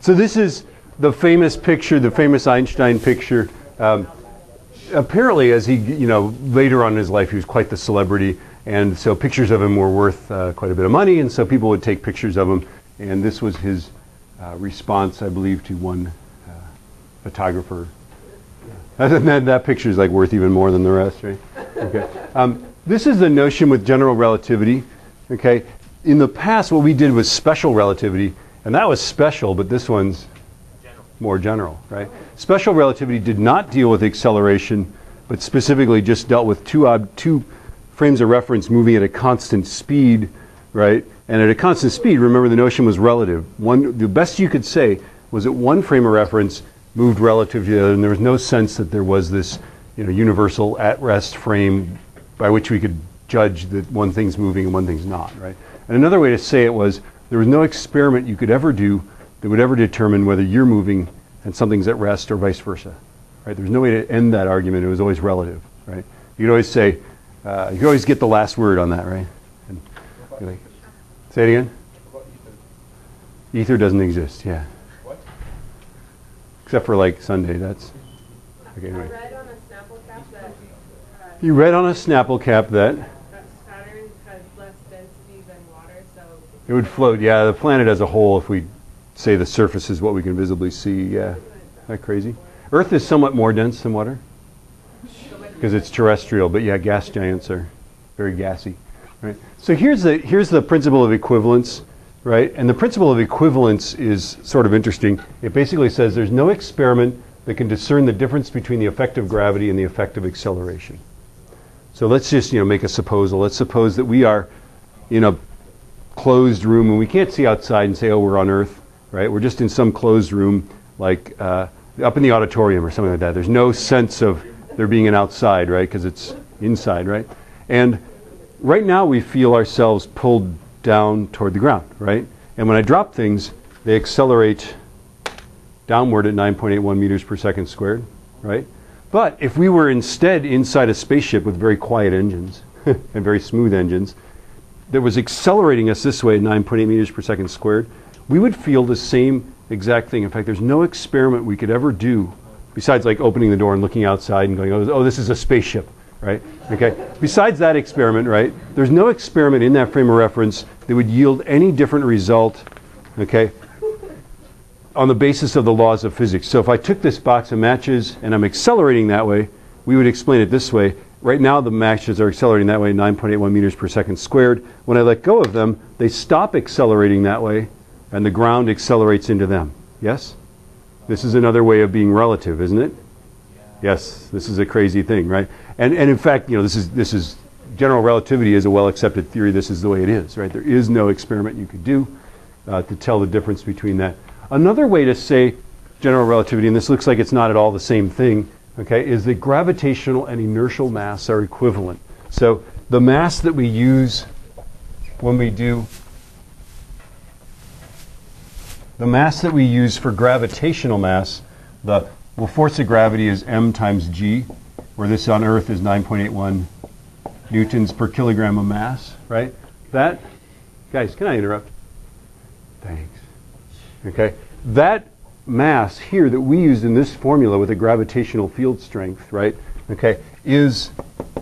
So this is the famous picture, the famous Einstein picture. Apparently, as he, later on in his life, he was quite the celebrity, and so pictures of him were worth quite a bit of money, and so people would take pictures of him, and this was his response, I believe, to one photographer. And then that picture is like worth even more than the rest, right? Okay. This is the notion with general relativity. Okay. In the past, what we did was special relativity, and that was special, but this one's more general, right? Special relativity did not deal with acceleration, but specifically just dealt with two frames of reference moving at a constant speed, right? And at a constant speed, remember the notion was relative. The best you could say was that one frame of reference moved relative to the other, and there was no sense that there was this, universal at-rest frame by which we could judge that one thing's moving and one thing's not, right? And another way to say it was there was no experiment you could ever do that would ever determine whether you're moving and something's at rest or vice versa, right? There's no way to end that argument. It was always relative, right? You could always say, you could always get the last word on that, right? And like, say it again? Ether doesn't exist, yeah. What? Except for like Sunday, that's... Okay, anyway. I read on a Snapple cap that... You read on a Snapple cap that Saturn has less density than water, so... it would float, yeah. The planet as a whole, if we say the surface is what we can visibly see, yeah. Isn't that crazy? Earth is somewhat more dense than water because it's terrestrial, but yeah, gas giants are very gassy, right? So here's the principle of equivalence, right? And the principle of equivalence is sort of interesting. It basically says there's no experiment that can discern the difference between the effect of gravity and the effect of acceleration. So let's just make a supposal. Let's suppose that we are in a closed room and we can't see outside and say, oh, we're on Earth, right? We're just in some closed room, like up in the auditorium or something like that. There's no sense of there being an outside, right? Because it's inside, right? And right now we feel ourselves pulled down toward the ground, right? And when I drop things, they accelerate downward at 9.81 meters per second squared, right? But if we were instead inside a spaceship with very quiet engines and very smooth engines that was accelerating us this way at 9.8 meters per second squared, we would feel the same exact thing. In fact, there's no experiment we could ever do besides like opening the door and looking outside and going, oh, this is a spaceship, right? Okay. Besides that experiment, right, there's no experiment in that frame of reference that would yield any different result, okay, on the basis of the laws of physics. So if I took this box of matches and I'm accelerating that way, we would explain it this way. Right now the matches are accelerating that way, 9.81 meters per second squared. When I let go of them, they stop accelerating that way and the ground accelerates into them. Yes? This is another way of being relative, isn't it? Yes, this is a crazy thing, right? And in fact, this is general relativity is a well-accepted theory. This is the way it is, right? There is no experiment you could do to tell the difference between that. Another way to say general relativity, and this looks like it's not at all the same thing, okay, is that gravitational and inertial mass are equivalent. So the mass that we use when we do the mass that we use for gravitational mass, the force of gravity is m times g, where this on Earth is 9.81 newtons per kilogram of mass, right? That, guys, can I interrupt? Thanks. Okay, that mass here that we used in this formula with a gravitational field strength, right? Okay, is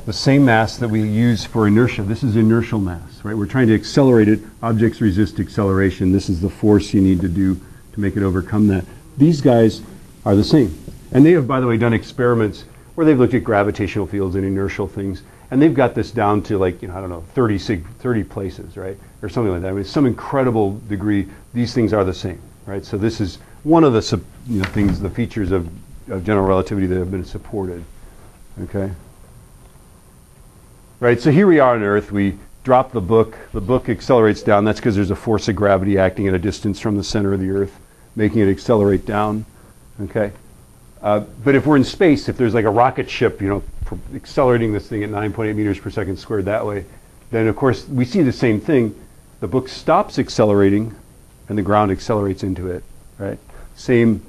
the same mass that we use for inertia. This is inertial mass, right? We're trying to accelerate it. Objects resist acceleration. This is the force you need to do to make it overcome that. These guys are the same. And they have, by the way, done experiments where they've looked at gravitational fields and inertial things, and they've got this down to like, I don't know, 30 places, right? Or something like that. I mean, some incredible degree, these things are the same, right? So this is one of the things, the features of general relativity that have been supported, okay? Right, so here we are on Earth. We drop the book accelerates down. That's because there's a force of gravity acting at a distance from the center of the Earth, making it accelerate down, okay? But if we're in space, if there's like a rocket ship, accelerating this thing at 9.8 meters per second squared that way, then of course we see the same thing. The book stops accelerating and the ground accelerates into it, right? Same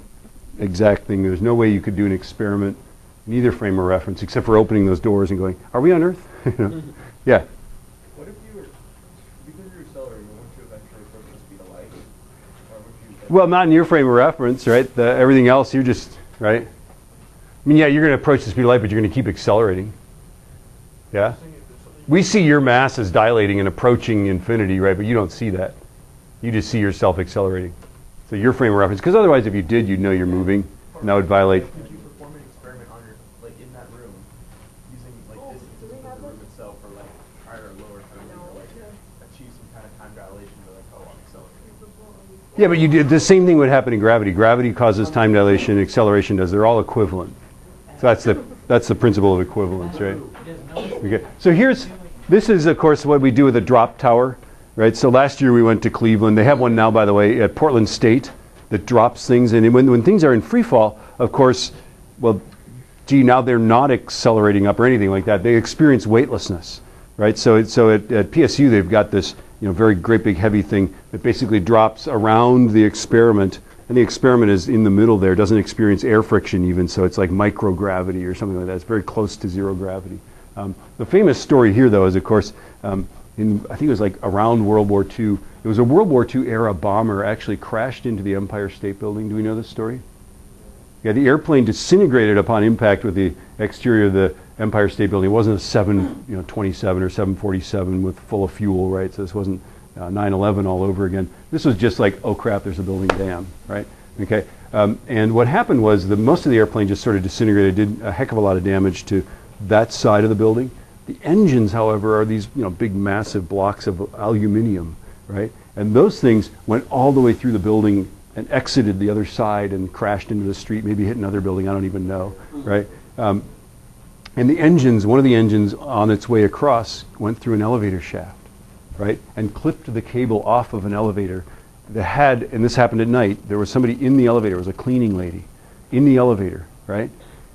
exact thing. There's no way you could do an experiment in either frame of reference except for opening those doors and going, are we on Earth? Yeah. What if you were, because you're accelerating, wouldn't you eventually approach the speed of light? Or would you Well, not in your frame of reference, right? Everything else, you're just, right? I mean, yeah, you're going to approach the speed of light, but you're going to keep accelerating. Yeah? We see your mass as dilating and approaching infinity, right? But you don't see that. You just see yourself accelerating. So your frame of reference, because otherwise if you did, you'd know you're moving, and that would violate. Could you perform an experiment on your, like in that room, using like distances with the room itself, or like higher or lower thermal, or like achieve some kind of time dilation to like, oh, I'm accelerating? Yeah, but you did the same thing would happen in gravity. Gravity causes time dilation, acceleration does. They're all equivalent. So that's the principle of equivalence, right? Okay. So this is of course what we do with a drop tower, right? So last year we went to Cleveland. They have one now, by the way, at Portland State that drops things. And when things are in free fall, of course, well, gee, now they're not accelerating up or anything like that. They experience weightlessness, right? So at PSU they've got this very great big heavy thing that basically drops around the experiment. And the experiment is in the middle there, doesn't experience air friction even, so it's like microgravity or something like that. It's very close to zero gravity. The famous story here, though, is, of course, I think it was like around World War II, it was a World War II era bomber actually crashed into the Empire State Building. Do we know this story? Yeah, the airplane disintegrated upon impact with the exterior of the Empire State Building. It wasn't a 727 or 747 with full of fuel, right? So this wasn't 9/11 all over again. This was just like, oh crap, there's a building down, right? Okay, and what happened was that most of the airplane just sort of disintegrated, did a heck of a lot of damage to that side of the building. The engines, however, are these big massive blocks of aluminium, right? And those things went all the way through the building and exited the other side and crashed into the street, maybe hit another building, I don't even know, right? And the engines, one of the engines on its way across went through an elevator shaft, right? And clipped the cable off of an elevator that had, and this happened at night, there was somebody in the elevator, it was a cleaning lady, in the elevator, right?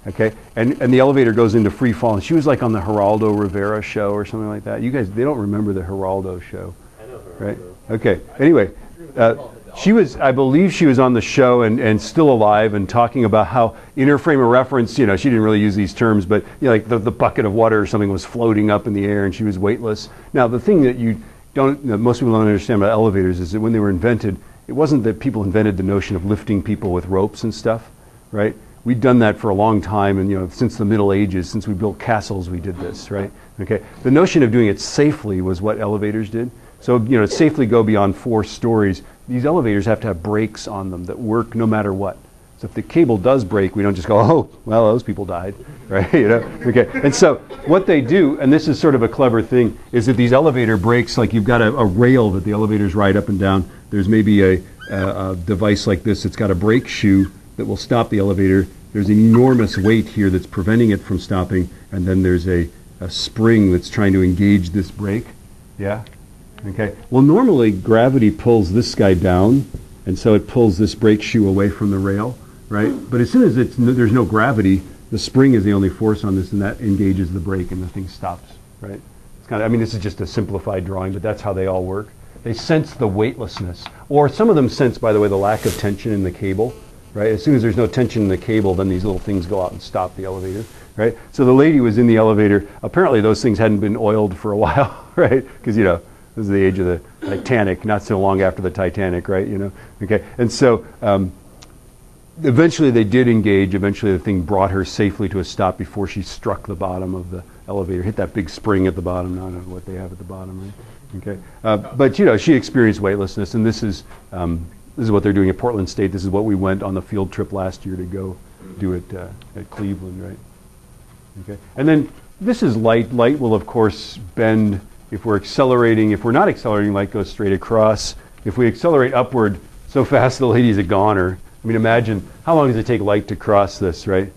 Okay, and the elevator goes into free fall. And she was like on the Geraldo Rivera show or something like that. You guys, they don't remember the Geraldo show, right? Okay, anyway, I believe she was on the show and still alive and talking about how in her frame of reference, she didn't really use these terms, but like the bucket of water or something was floating up in the air and she was weightless. Now, the thing that most people don't understand about elevators is that when they were invented, it wasn't that people invented the notion of lifting people with ropes and stuff, right? We've done that for a long time, and since the Middle Ages, since we built castles, we did this, right? Okay. The notion of doing it safely was what elevators did. So, to safely go beyond 4 stories, these elevators have to have brakes on them that work no matter what. So if the cable does break, we don't just go, oh, well, those people died, right? Okay. And so what they do, and this is sort of a clever thing, is that these elevator brakes, like you've got a rail that the elevators ride up and down. There's maybe a device like this. It's got a brake shoe that will stop the elevator. There's an enormous weight here that's preventing it from stopping, and then there's a spring that's trying to engage this brake. Yeah? Okay. Well, normally gravity pulls this guy down, and so it pulls this brake shoe away from the rail, right? But as soon as there's no gravity, the spring is the only force on this, and that engages the brake, and the thing stops, right? It's kind of, this is just a simplified drawing, but that's how they all work. They sense the weightlessness, or some of them sense, by the way, the lack of tension in the cable. Right? As soon as there's no tension in the cable, then these little things go out and stop the elevator, right? So the lady was in the elevator. Apparently those things hadn't been oiled for a while, right? Because, this is the age of the Titanic, not so long after the Titanic, right? Okay. And so eventually they did engage. Eventually the thing brought her safely to a stop before she struck the bottom of the elevator, hit that big spring at the bottom. I don't know what they have at the bottom, right? Okay. But, she experienced weightlessness, and this is what they're doing at Portland State. This is what we went on the field trip last year to go do it at Cleveland, right? Okay. And then this is light. Light will, of course, bend if we're accelerating. If we're not accelerating, light goes straight across. If we accelerate upward so fast, the lady's a goner. Imagine, how long does it take light to cross this, right?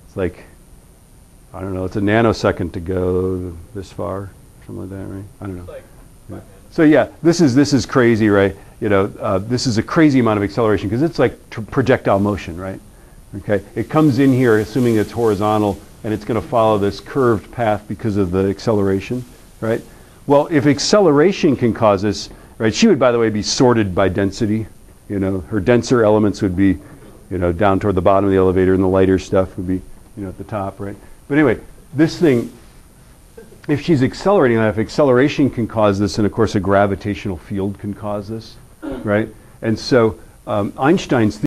It's like, I don't know, it's a nanosecond to go this far, something like that, right? I don't know. Yeah. So yeah, this is crazy, right? This is a crazy amount of acceleration because it's like projectile motion, right? Okay, it comes in here assuming it's horizontal and it's going to follow this curved path because of the acceleration, right? Well, if acceleration can cause this, right? She would, by the way, be sorted by density. Her denser elements would be, down toward the bottom of the elevator, and the lighter stuff would be, at the top, right? But anyway, this thing, if she's accelerating that, if acceleration can cause this, and of course a gravitational field can cause this, right? And so Einstein's